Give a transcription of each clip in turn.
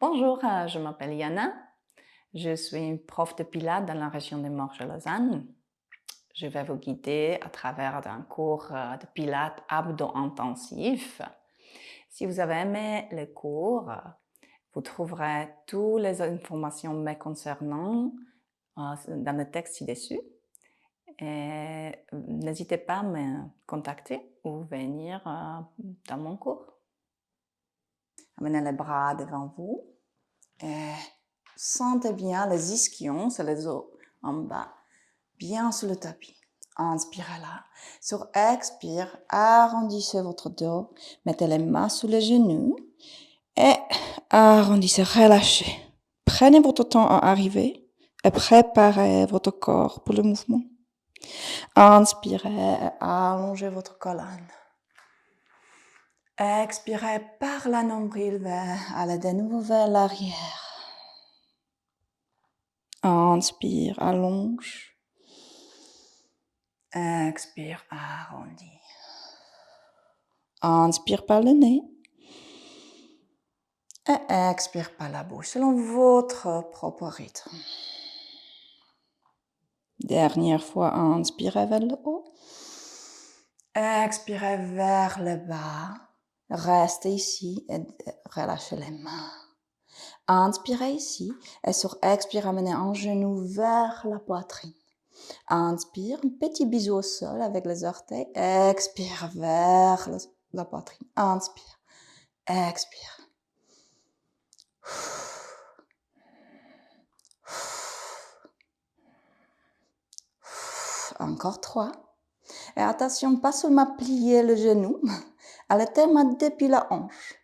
Bonjour, je m'appelle Yana. Je suis prof de Pilates dans la région de Morges-Lausanne. Je vais vous guider à travers un cours de Pilates abdo-intensif. Si vous avez aimé le cours, vous trouverez toutes les informations me concernant dans le texte ci-dessus. Et n'hésitez pas à me contacter ou venir dans mon cours. Amenez les bras devant vous. Et sentez bien les ischions, c'est les os en bas, bien sur le tapis. Inspirez là. Sur expire, arrondissez votre dos. Mettez les mains sous les genoux. Et arrondissez, relâchez. Prenez votre temps à arriver et préparez votre corps pour le mouvement. Inspirez et allongez votre colonne. Expirez par la nombril, allez de nouveau vers l'arrière. Inspire, allonge. Expire, arrondis. Inspire par le nez. Et expire par la bouche, selon votre propre rythme. Dernière fois, inspirez vers le haut. Expirez vers le bas. Restez ici et relâchez les mains. Inspirez ici et sur expire, amenez un genou vers la poitrine. Inspire, un petit bisou au sol avec les orteils. Expire vers la poitrine. Inspire. Expire. Encore 3. Et attention, pas seulement plier le genou, allez-moi depuis la hanche,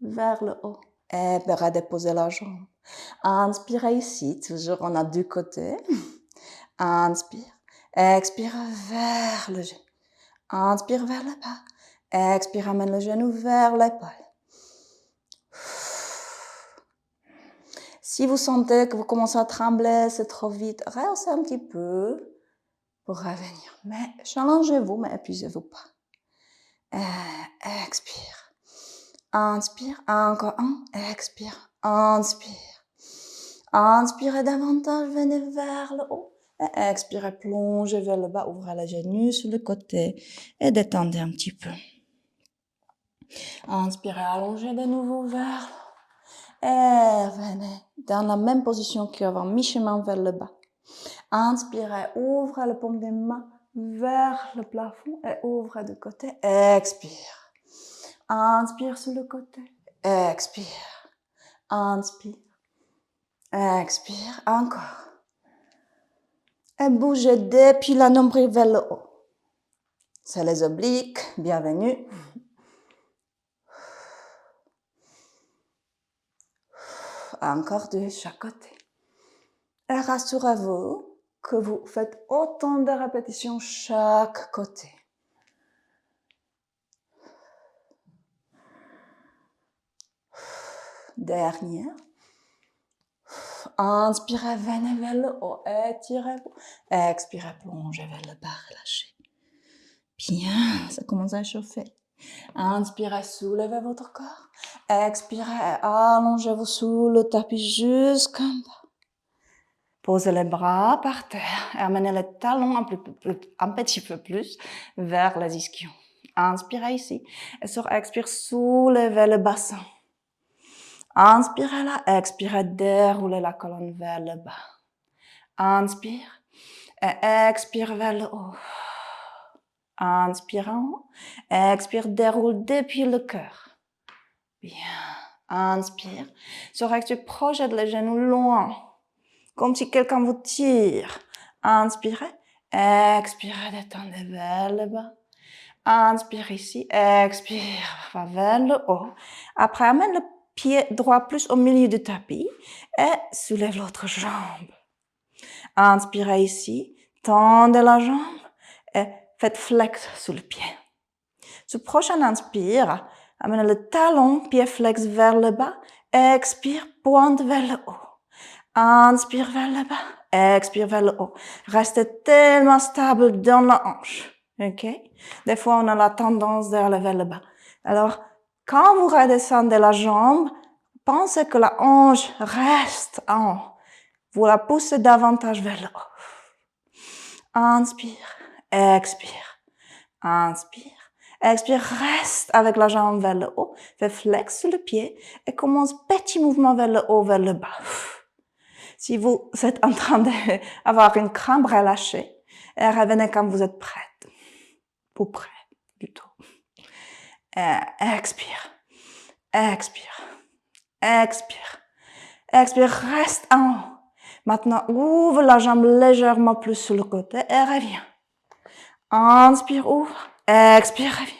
vers le haut. Et redéposer la jambe. Inspirez ici, toujours on a du côté. Inspire. Expire vers le genou. Inspire vers le bas. Expire, amène le genou vers l'épaule. Si vous sentez que vous commencez à trembler, c'est trop vite, rehaussez un petit peu pour revenir. Mais challengez-vous, mais épuisez-vous pas. Expire. Inspire. Encore un. Expire. Inspire. Inspirez davantage, venez vers le haut. Et expirez, plongez vers le bas, ouvrez les genoux sur le côté et détendez un petit peu. Inspirez, allongez de nouveau vers le haut. Et venez dans la même position qu'avant, mi-chemin vers le bas. Inspirez, ouvrez le paume des mains vers le plafond et ouvrez de côté. Expire. Inspire sur le côté. Expire. Inspire. Expire. Encore. Et bougez depuis la nombril vers le haut. C'est les obliques. Bienvenue. Encore de chaque côté. Et rassurez-vous que vous faites autant de répétitions chaque côté. Dernière. Inspirez, venez vers le haut, étirez-vous. Expirez, plongez vers le bas, relâchez. Bien, ça commence à chauffer. Inspirez, soulevez votre corps. Expirez, allongez-vous sous le tapis jusqu'en bas. Posez les bras par terre et amenez les talons un petit peu plus vers les ischions. Inspirez ici et sur expire, soulevez le bassin. Inspirez là, expirez, déroulez la colonne vers le bas. Inspire et expire vers le haut. Inspire en haut, expire, déroule depuis le cœur. Bien, inspire. Sur expire, projette les genoux loin, comme si quelqu'un vous tire. Inspirez, expirez, détendez vers le bas. Inspire ici, expire, va vers le haut. Après, amène le pied droit plus au milieu du tapis et soulève l'autre jambe. Inspirez ici, tendez la jambe et faites flex sous le pied. Sur prochain inspire, amenez le talon, pied flex vers le bas, expire, pointe vers le haut. Inspire vers le bas, expire vers le haut. Restez tellement stable dans la hanche. Ok? Des fois, on a la tendance d'aller vers le bas. Alors, quand vous redescendez la jambe, pensez que la hanche reste en haut. Vous la poussez davantage vers le haut. Inspire, expire. Inspire, expire, reste avec la jambe vers le haut. Fais flex le pied et commence petit mouvement vers le haut, vers le bas. Si vous êtes en train d'avoir une crampe, relâchez et revenez quand vous êtes prête. Ou prêt, plutôt. Expire, expire, expire, expire, reste en haut. Maintenant, ouvre la jambe légèrement plus sur le côté et reviens. Inspire, ouvre, expire, reviens.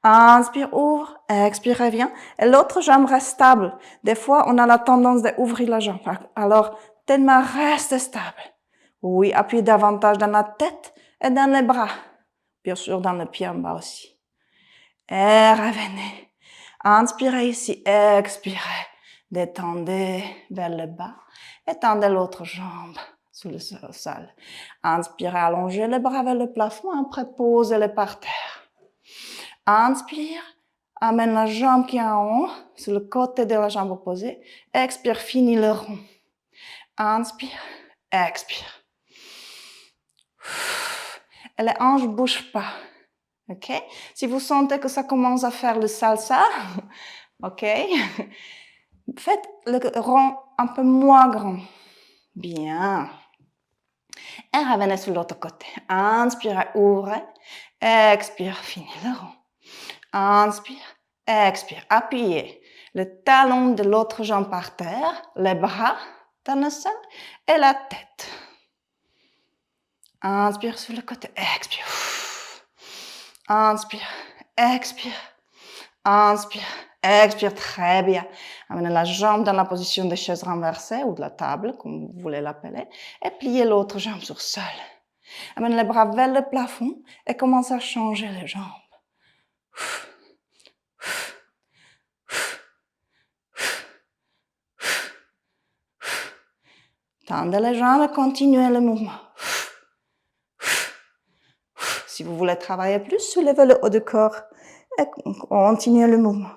Inspire, ouvre, expire, reviens. Et l'autre jambe reste stable. Des fois, on a la tendance d'ouvrir la jambe. Alors, tellement reste stable. Oui, appuyez davantage dans la tête et dans les bras. Bien sûr, dans le pied en bas aussi. Et revenez. Inspirez ici, expirez. Détendez vers le bas. Étendez l'autre jambe sur le sol. Inspirez, allongez les bras vers le plafond. Après, posez-les par terre. Inspire, amène la jambe qui est en haut sur le côté de la jambe opposée. Expire, finis le rond. Inspire, expire. Et les hanches ne bougent pas. OK? Si vous sentez que ça commence à faire le salsa, OK? Faites le rond un peu moins grand. Bien. Et revenez sur l'autre côté. Inspire, ouvrez. Expire, finis le rond. Inspire, expire. Appuyez le talon de l'autre jambe par terre, les bras dans le sol et la tête. Inspire sur le côté, expire. Inspire, expire. Inspire, expire, très bien. Amenez la jambe dans la position de chaise renversée ou de la table, comme vous voulez l'appeler, et pliez l'autre jambe sur le sol. Amenez les bras vers le plafond et commencez à changer les jambes. Tendez les jambes et continuez le mouvement. Si vous voulez travailler plus, soulevez le haut du corps et continuez le mouvement.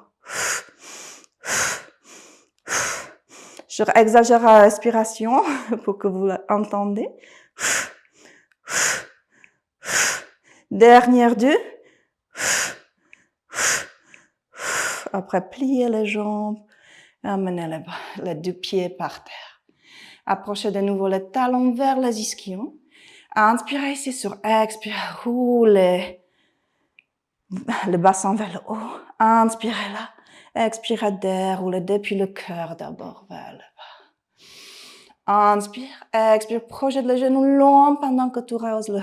Je exagère la respiration pour que vous l'entendez. Dernière deux. Après, pliez les jambes. Amenez les deux pieds par terre. Approchez de nouveau les talons vers les ischions. Inspirez ici sur expire. Roulez le bassin vers le haut. Inspirez là. Expirez, déroulez depuis le cœur d'abord vers le bas. Inspire, expire. Projette les genoux longs pendant que tu rehausses le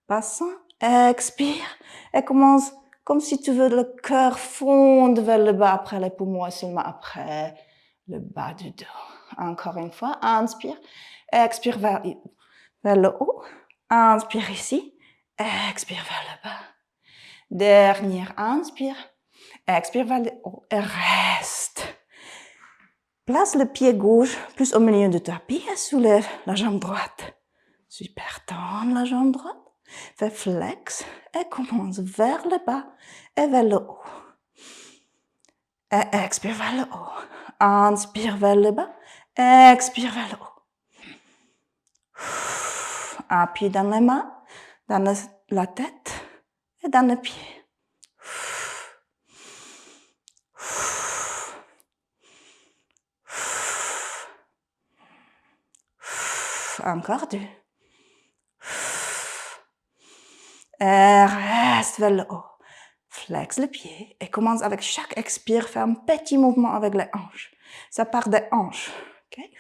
bassin. Expire et commence comme si tu veux le cœur fonde vers le bas après les poumons et seulement après le bas du dos. Encore une fois, inspire, expire vers le haut, inspire ici, expire vers le bas. Dernière, inspire, expire vers le haut et reste. Place le pied gauche plus au milieu de ta pied et soulève la jambe droite. Super, tends la jambe droite. Fais flex et commence vers le bas et vers le haut. Et expire vers le haut. Inspire vers le bas. Expire vers le haut. Appuie dans les mains, dans la tête et dans les pieds. Encore deux. Et reste vers le haut. Flex le pied et commence avec chaque expire, faire un petit mouvement avec les hanches. Ça part des hanches. Okay?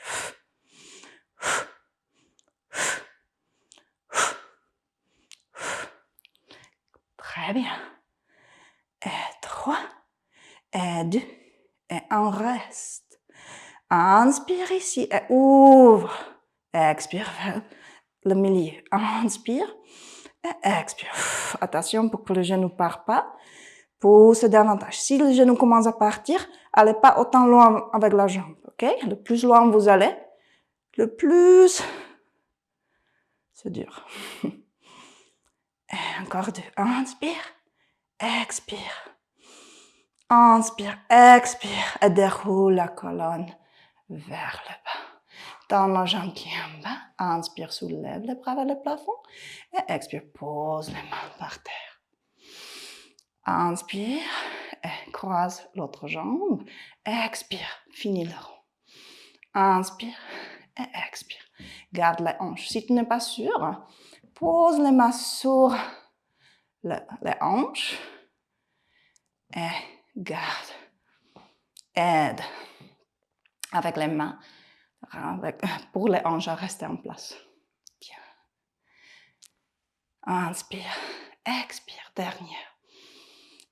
Très bien. Et 3, et 2, et un reste. Inspire ici et ouvre. Expire vers le milieu. Inspire et expire. Attention pour que le genou ne parte pas. Pousse davantage. Si le genou commence à partir, allez pas autant loin avec la jambe. Okay? Le plus loin vous allez, le plus c'est dur. Et encore deux. Inspire, expire. Inspire, expire et déroule la colonne vers le bas. Tends la jambe qui est en bas. Inspire, soulève les bras vers le plafond. Et expire, pose les mains par terre. Inspire et croise l'autre jambe. Expire, finis le rond. Inspire et expire. Garde les hanches. Si tu n'es pas sûr, pose les mains sur les hanches et garde. Aide avec les mains pour les hanches à rester en place. Bien. Inspire, expire, dernière.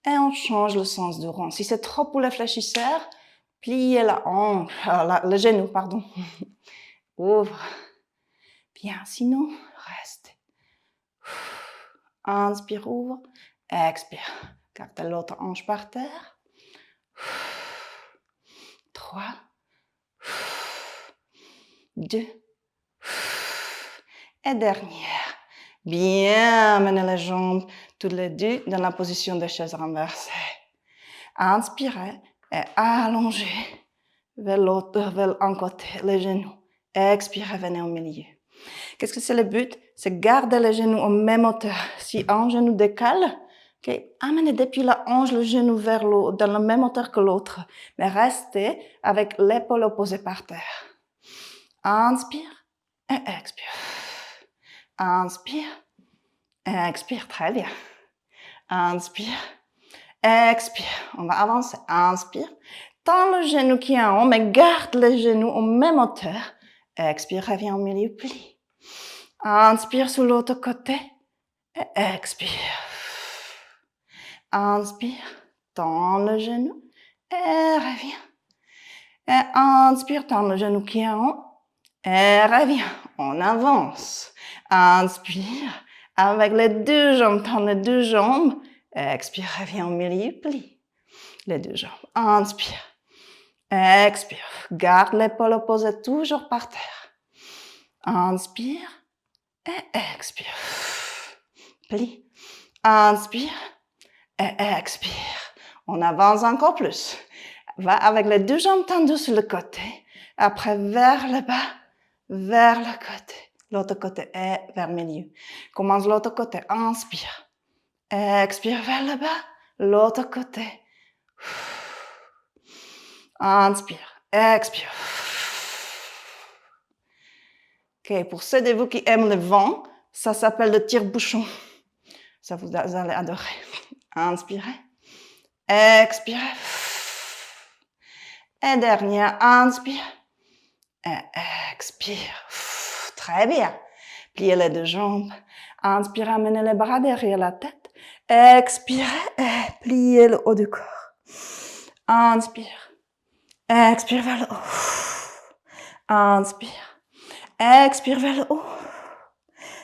Et on change le sens du rond. Si c'est trop pour les fléchisseurs, pliez la hanche, le genou, pardon. Ouvre. Bien, sinon, reste. Inspire, ouvre. Expire. Garde l'autre hanche par terre. 3, 2, et dernière. Bien, menez les jambes toutes les deux dans la position de chaise renversée. Inspirez et allongez vers l'autre, vers un côté, les genoux. Expirez, venez au milieu. Qu'est-ce que c'est le but? C'est garder les genoux au même hauteur. Si un genou décale, amenez depuis la hanche le genou vers l'autre, dans la même hauteur que l'autre. Mais restez avec l'épaule opposée par terre. Inspire et expire. Inspire et expire. Très bien. Inspire, expire. On va avancer. Inspire. Tends le genou qui est en haut, mais garde les genoux au même hauteur. Expire, reviens au milieu, plie. Inspire sur l'autre côté et expire. Inspire, tends le genou et reviens. Et inspire, tends le genou qui est en haut et reviens. On avance. Inspire, avec les deux jambes, tends les deux jambes. Expire, reviens au milieu, plie. Les deux jambes. Inspire. Expire. Garde l'épaule opposée toujours par terre. Inspire et expire. Plie. Inspire et expire. On avance encore plus. Va avec les deux jambes tendues sur le côté. Après, vers le bas, vers le côté. L'autre côté et vers le milieu. Commence l'autre côté. Inspire. Expire vers le bas. L'autre côté. Inspire. Expire. Ok, pour ceux de vous qui aiment le vent, ça s'appelle le tire-bouchon. Ça vous allez adorer. Inspirez. Expirez. Et dernière, inspire. Et expire. Très bien. Pliez les deux jambes. Inspirez, amenez les bras derrière la tête. Expirez et pliez le haut du corps. Inspire. Expire vers le haut. Inspire. Expire vers le haut.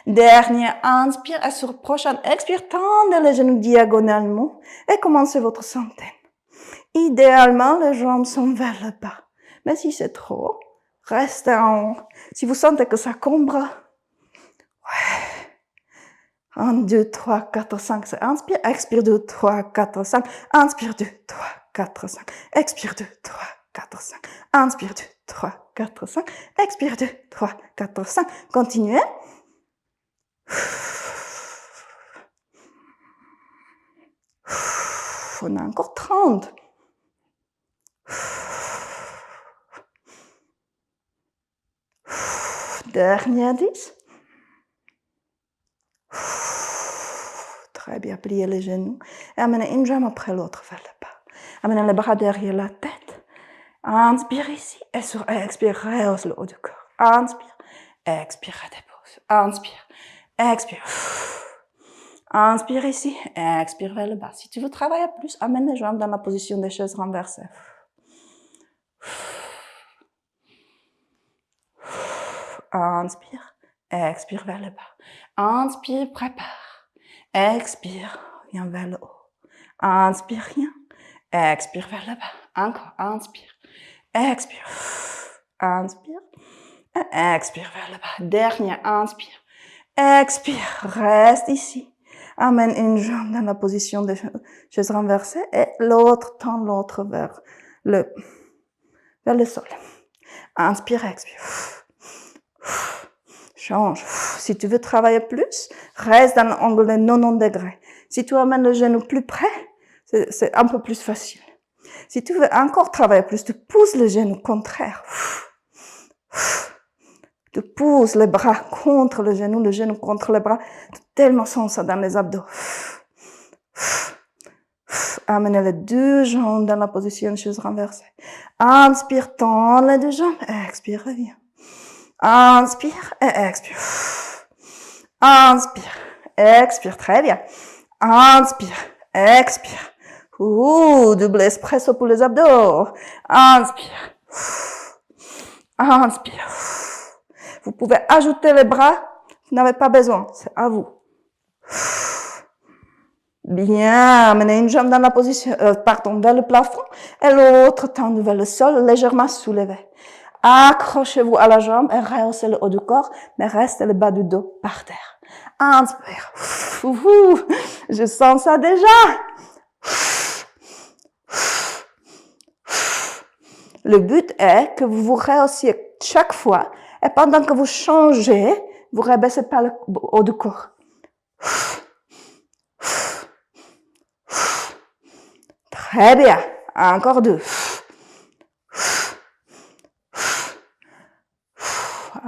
Dernier, inspire et sur prochaine expire, tendez les genoux diagonalement et commencez votre centaine. Idéalement, les jambes sont vers le bas. Mais si c'est trop, restez en haut. Si vous sentez que ça combre, ouais. 1, 2, 3, 4, 5, c'est inspire, expire 2, 3, 4, 5, inspire 2, 3, 4, 5, expire 2, 3, 4, 5, inspire 2, 3, 4, 5, expire 2, 3, 4, 5, continuez. On a encore 30. Dernier 10. Très bien, pliez les genoux. Et amenez une jambe après l'autre vers le bas. Amenez les bras derrière la tête. Inspire ici. Et sur expire, rehausse le haut du corps. Inspire. Expire, dépose. Inspire. Expire. Inspire ici. Expire vers le bas. Si tu veux travailler plus, amène les jambes dans la position des chaises renversées. Inspire. Expire vers le bas. Inspire, prépare. Expire, viens vers le haut. Inspire, rien. Expire vers le bas. Encore, inspire. Expire. Inspire. Expire vers le bas. Dernier, inspire. Expire, reste ici. Amène une jambe dans la position de chaise renversée et l'autre tend l'autre vers le sol. Inspire, expire. Change. Si tu veux travailler plus, reste dans l'angle de 90 degrés. Si tu amènes le genou plus près, c'est un peu plus facile. Si tu veux encore travailler plus, tu pousses le genou contraire. Tu pousses les bras contre le genou contre les bras. Tu tellement sens ça dans les abdos. Amenez les deux jambes dans la position de chaise renversée. Inspire, tends les deux jambes. Expire, reviens. Inspire et expire. Inspire, expire, très bien. Inspire, expire. Double espresso pour les abdos. Inspire. Inspire. Vous pouvez ajouter les bras. Vous n'avez pas besoin. C'est à vous. Bien. Amenez une jambe dans la position, vers le plafond et l'autre tendue vers le sol, légèrement soulevé. Accrochez-vous à la jambe et rehaussez le haut du corps, mais restez le bas du dos par terre. Inspire. Je sens ça déjà. Le but est que vous vous rehaussiez chaque fois et pendant que vous changez, vous ne rabaissez pas le haut du corps. Très bien. Encore deux.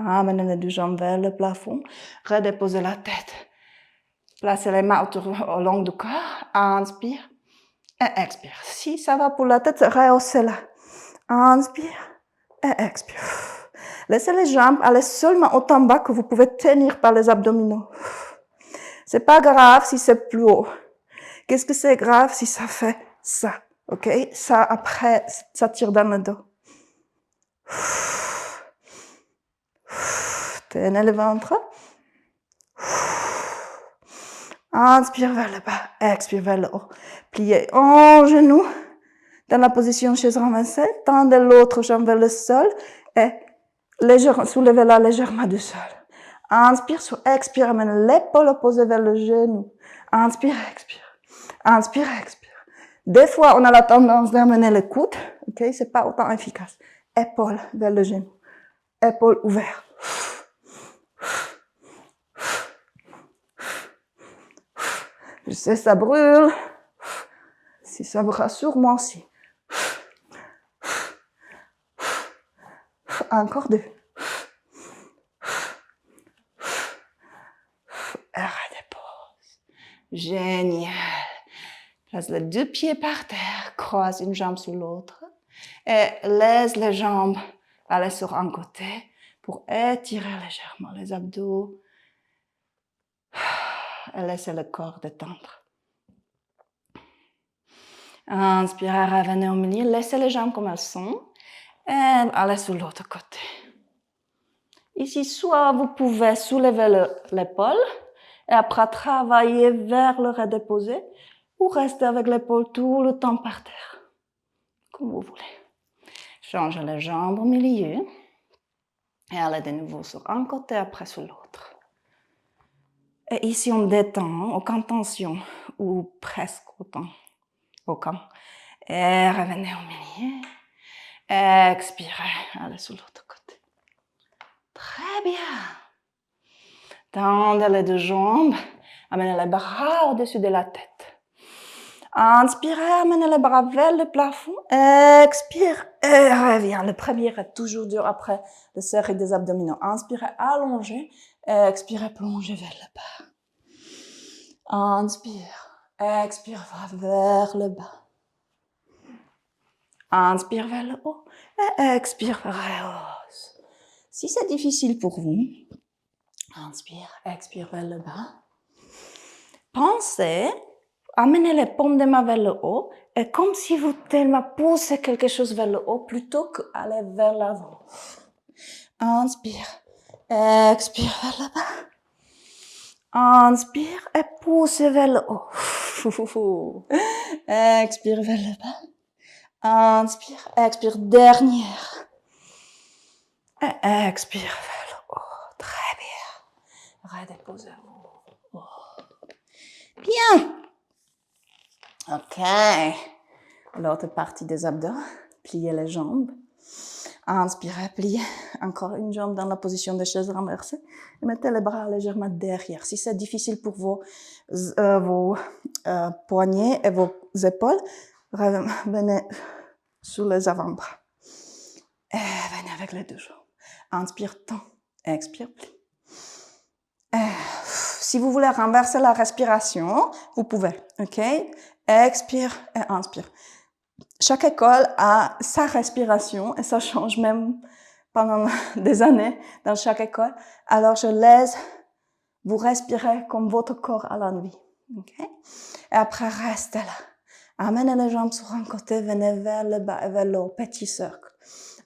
Amenez les deux jambes vers le plafond. Redéposez la tête. Placez les mains au long du corps. Inspire et expire. Si ça va pour la tête, rehaussez-la. Inspire et expire. Laissez les jambes aller seulement autant bas que vous pouvez tenir par les abdominaux. C'est pas grave si c'est plus haut. Qu'est-ce que c'est grave si ça fait ça? Ok? Ça, après, ça tire dans le dos. Tenez le ventre. Inspire vers le bas, expire vers le haut. Pliez en genou dans la position chaise renversée. Tendez l'autre jambe vers le sol et soulevez-la légèrement du sol. Inspire, sur expire, amène l'épaule opposée vers le genou. Inspire, expire. Inspire, expire. Des fois, on a la tendance d'amener le coude. Ok, c'est pas autant efficace. Épaule vers le genou. Épaule ouverte. Je sais, ça brûle. Si ça vous rassure, moi aussi. Encore deux. Et redépose. Génial. Place les deux pieds par terre, croise une jambe sur l'autre et laisse les jambes aller sur un côté pour étirer légèrement les abdos et laisser le corps détendre. Inspirez, revenez au milieu, laissez les jambes comme elles sont et allez sur l'autre côté. Ici, soit vous pouvez soulever l'épaule et après travailler vers le redéposer, ou rester avec l'épaule tout le temps par terre, comme vous voulez. Changez les jambes au milieu et allez de nouveau sur un côté, après sur l'autre. Et ici, on détend, aucune tension, ou presque aucun. Et revenez au milieu. Expirez, allez sur l'autre côté. Très bien. Tendez les deux jambes, amenez les bras au-dessus de la tête. Inspirez, amenez les bras vers le plafond. Expire et reviens. Le premier est toujours dur après la série des abdominaux. Inspirez, allongez. Expirez, plongez vers le bas. Inspire, expire, va vers le bas. Inspire vers le haut et expire, rehausse. Si c'est difficile pour vous, inspire, expire vers le bas. Pensez, amenez les paumes des mains vers le haut et comme si vous tellement poussez quelque chose vers le haut plutôt qu'aller vers l'avant. Inspire, expire vers le bas. Inspire et poussez vers le haut. Expire vers le bas. Inspire, expire, dernière. Et expire vers le haut. Très bien. Redéposez-vous. Bien. OK. L'autre partie des abdos. Pliez les jambes. Inspirez, pliez. Encore une jambe dans la position de chaise renversée. Et mettez les bras légèrement derrière. Si c'est difficile pour vos poignets et vos épaules, venez sous les avant-bras. Et venez avec les deux jambes. Inspire, tend. Expire, plie. Si vous voulez renverser la respiration, vous pouvez. OK? Expire et inspire. Chaque école a sa respiration et ça change même pendant des années dans chaque école. Alors, je laisse vous respirer comme votre corps a l'envie. OK? Et après, restez là. Amenez les jambes sur un côté, venez vers le bas et vers le haut. Petit cercle.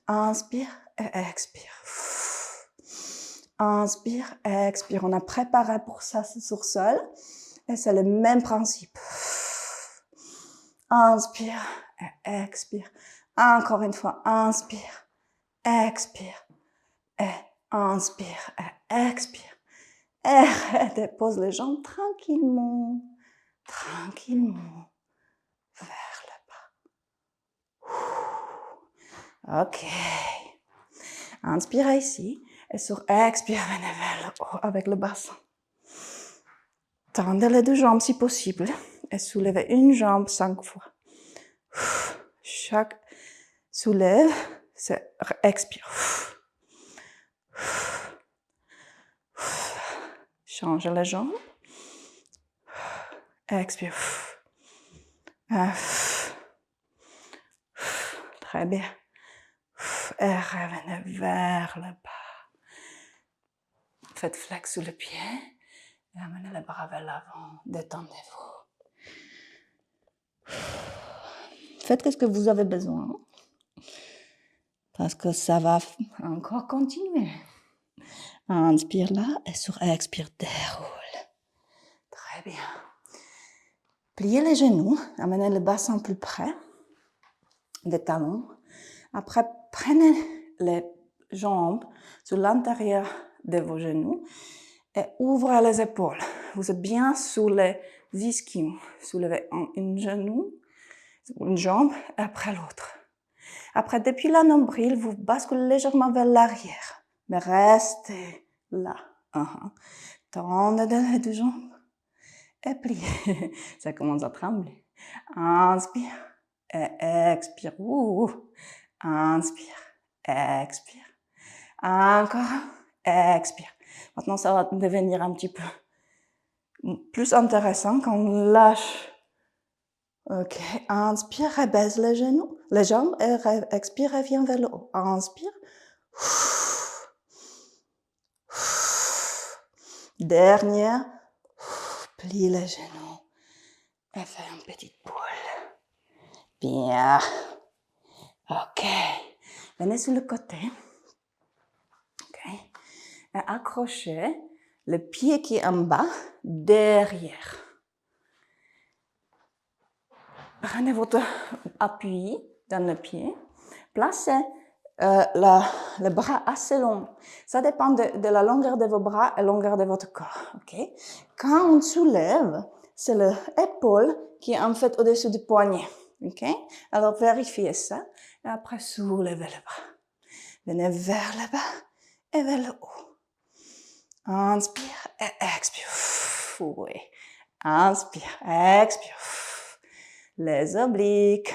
Inspire et expire. Inspire et expire. On a préparé pour ça sur sol. Et c'est le même principe. Inspire et expire. Encore une fois, inspire, expire, et inspire, et expire. Et dépose les jambes tranquillement, tranquillement, vers le bas. OK. Inspirez ici, et sur expire, venez vers le haut avec le bassin. Tendez les deux jambes si possible, et soulevez une jambe 5 fois. Chaque soulève, c'est expire. Change les jambes. Expire. Très bien. Et revenez vers le bas. Faites flex sous le pied. Et amenez les bras vers l'avant. Détendez-vous. Faites ce que vous avez besoin. Parce que ça va encore continuer. Inspire là et sur expire, déroule. Très bien. Pliez les genoux, amenez le bassin plus près des talons. Après, prenez les jambes sur l'intérieur de vos genoux et ouvrez les épaules. Vous êtes bien sous les ischions. Soulevez une jambe et après l'autre. Après, depuis la nombril, vous basculez légèrement vers l'arrière. Mais restez là. Tendez les deux jambes et pliez. Ça commence à trembler. Inspire et expire. Inspire, expire. Encore, expire. Maintenant, ça va devenir un petit peu plus intéressant quand on lâche. OK. Inspire et baisse les genoux, les jambes et expire et viens vers le haut. Inspire. Dernière. Plie les genoux et fais une petite boule. Bien. OK. Venez sur le côté. OK. Et accrochez le pied qui est en bas derrière. Prenez votre appui dans le pied. Placez le bras assez long. Ça dépend de la longueur de vos bras et la longueur de votre corps. Okay? Quand on soulève, c'est l'épaule qui est en fait au-dessus du poignet. Okay? Alors vérifiez ça et après soulevez le bras. Venez vers le bas et vers le haut. Inspire et expire. Oui. Inspire, expire. Les obliques.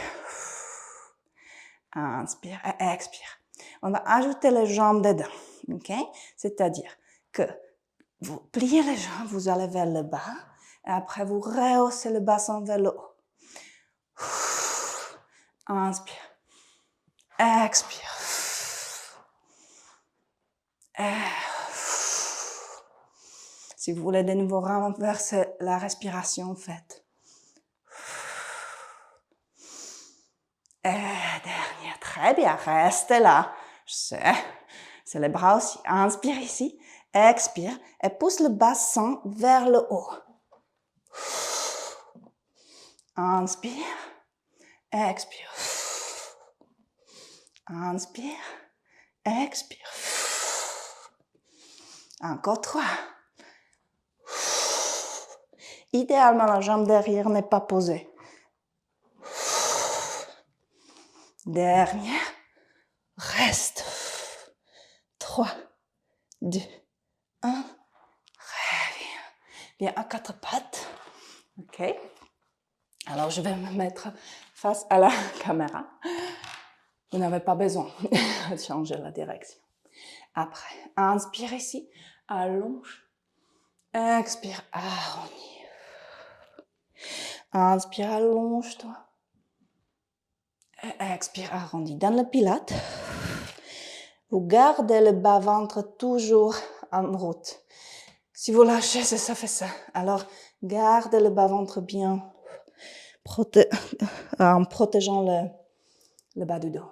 Inspire et expire. On va ajouter les jambes dedans. Okay? C'est-à-dire que vous pliez les jambes, vous allez vers le bas et après vous rehaussez le bassin vers le haut. Inspire. Expire. Si vous voulez de nouveau renverser la respiration, faites. Et dernière, très bien, restez là. Je sais, c'est les bras aussi. Inspire ici, expire et pousse le bassin vers le haut. Inspire, expire. Inspire, expire. Encore 3. Idéalement, la jambe derrière n'est pas posée. Dernière. Reste. 3, 2, 1. Très bien. Bien à 4 pattes. OK. Alors, je vais me mettre face à la caméra. Vous n'avez pas besoin de changer la direction. Après, inspire ici. Allonge. Expire, arrondis. Inspire, allonge-toi. Expire, arrondis. Dans le pilate, vous gardez le bas-ventre toujours en route. Si vous lâchez, ça fait ça. Alors, gardez le bas-ventre bien en protégeant le bas du dos.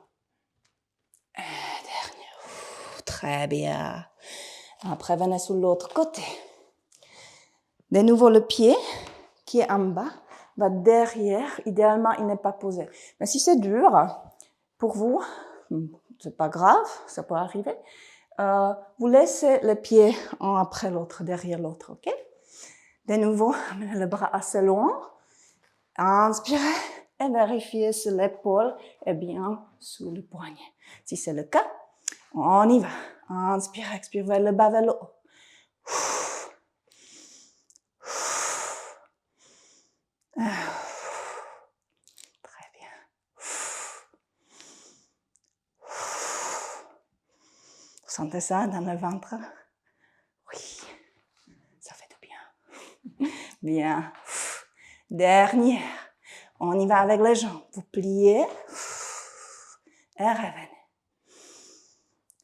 Dernier. Très bien. Après, venez sur l'autre côté. De nouveau, le pied qui est en bas va derrière. Idéalement, il n'est pas posé. Mais si c'est dur pour vous, c'est pas grave, ça peut arriver. Vous laissez le pied un après l'autre, derrière l'autre, ok? De nouveau, amenez le bras assez loin. Inspirez et vérifiez si l'épaule est bien sous le poignet. Si c'est le cas, on y va. Inspire, expire vers le bas, vers le haut. Très bien. Vous sentez ça dans le ventre? Oui, ça fait du bien. Bien. Dernière. On y va avec les jambes. Vous pliez et revenez.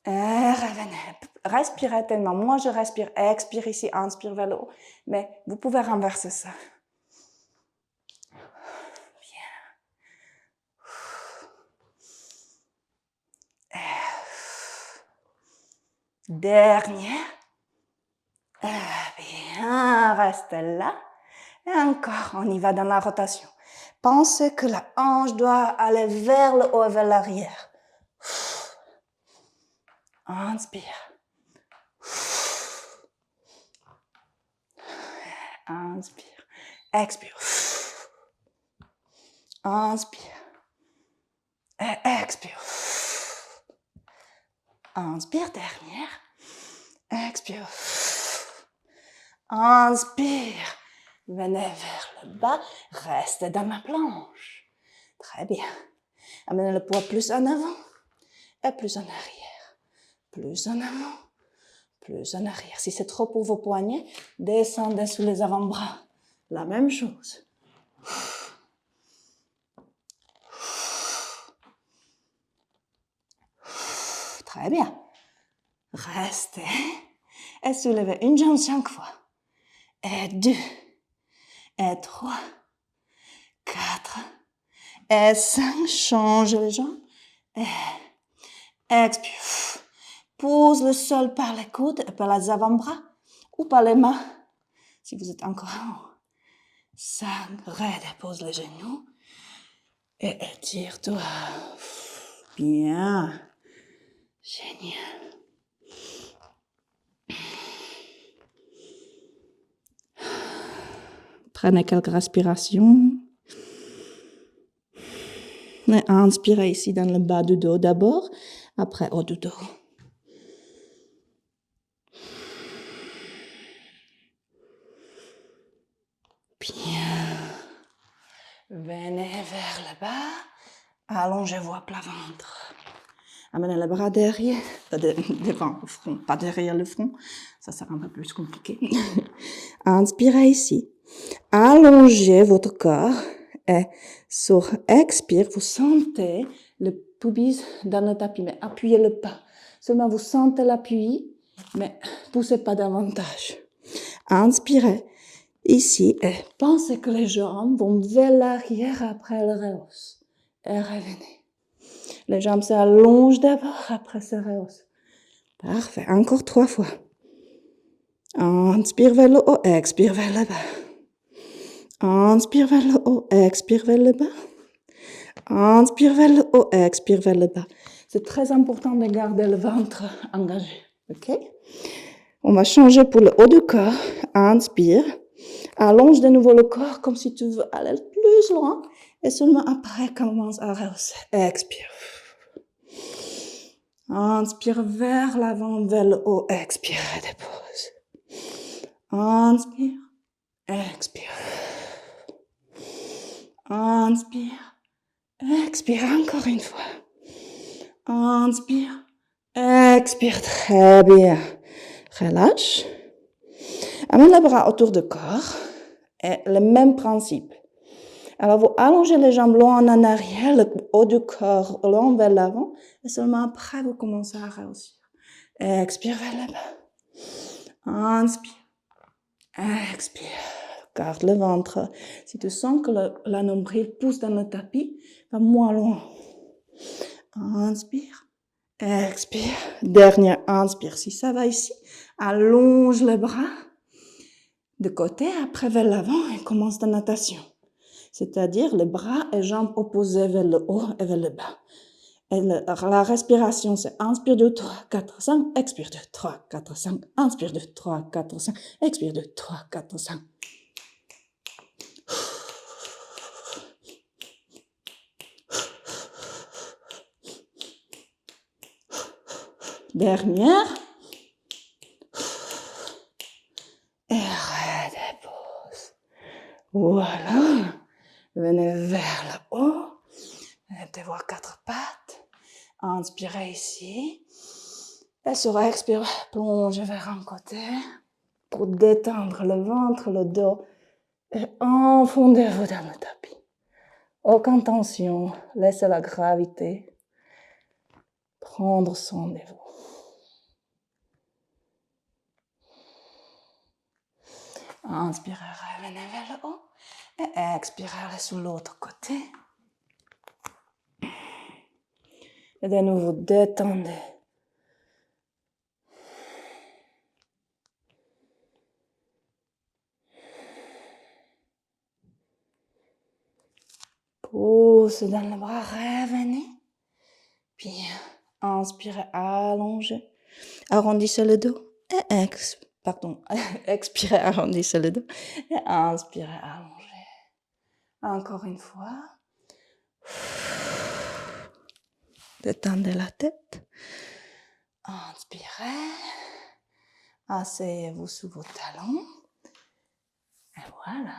Et revenez. Respirez tellement. Moi, je respire. Expire ici, inspire vers le haut. Mais vous pouvez renverser ça. Dernière. Bien, restez là. Et encore, on y va dans la rotation. Pensez que la hanche doit aller vers le haut et vers l'arrière. Inspire. Inspire. Expire. Inspire. Et expire. Inspire, dernière. Expire. Inspire. Venez vers le bas. Restez dans ma planche. Très bien. Amenez le poids plus en avant et plus en arrière. Plus en avant, plus en arrière. Si c'est trop pour vos poignets, descendez sous les avant-bras. La même chose. Très bien. Restez et soulevez une jambe 5 fois. Et 2, et 3, 4, et 5. Change les jambes. Et expire. Pose le sol par les coudes et par les avant-bras ou par les mains. Si vous êtes encore en haut. 5, redépose les genoux. Et étire-toi. Bien. Génial. Prenez quelques respirations. Et inspirez ici dans le bas du dos d'abord, après haut du dos. Bien. Venez vers le bas. Allongez-vous à plat ventre. Amenez le bras derrière, devant le front, pas derrière le front. Ça sera un peu plus compliqué. Inspirez ici. Allongez votre corps et sur expire, vous sentez le pubis dans le tapis, mais appuyez le pas. Seulement vous sentez l'appui, mais poussez pas davantage. Inspirez ici et pensez que les jambes vont vers l'arrière après le rehausse. Et revenez. Les jambes s'allongent d'abord, après se rehaussent. Parfait. Encore 3 fois. Inspire vers le haut, expire vers le bas. Inspire vers le haut, expire vers le bas. Inspire vers le haut, expire vers le bas. C'est très important de garder le ventre engagé. OK? On va changer pour le haut du corps. Inspire. Allonge de nouveau le corps comme si tu veux aller plus loin. Et seulement après, commence à rehausser. Expire. Inspire vers l'avant, vers le haut. Expire et dépose. Inspire. Expire. Inspire. Expire encore une fois. Inspire. Expire. Très bien. Relâche. Amène les bras autour du corps. Et le même principe. Alors, vous allongez les jambes loin en arrière, le haut du corps loin vers l'avant. Et seulement après, vous commencez à réussir. Expire vers le bas. Inspire. Expire. Garde le ventre. Si tu sens que la nombril pousse dans le tapis, va moins loin. Inspire. Expire. Dernier inspire. Si ça va ici, allonge les bras de côté, après vers l'avant et commence ta natation. C'est-à-dire les bras et jambes opposés vers le haut et vers le bas. Et la respiration, c'est inspire 2, 3, 4, 5, expire 2, 3, 4, 5, inspire 2, 3, 4, 5, expire 2, 3, 4, 5. Dernière. Et redépose. Voilà. Venez vers le haut. Venez voir 4 pattes. Inspirez ici. Et sur expire, plongez vers un côté pour détendre le ventre, le dos. Et enfondez-vous dans le tapis. Aucune tension. Laissez la gravité prendre soin de vous. Inspirez, revenez vers le haut. Et expirez, allez sur l'autre côté. Et de nouveau, détendez. Pousse dans le bras, revenez. Puis, inspirez, allongez. Arrondissez le dos. Et expirez, arrondissez le dos. Et inspirez, allongez. Encore une fois. Détendez la tête. Inspirez. Asseyez-vous sous vos talons. Et voilà.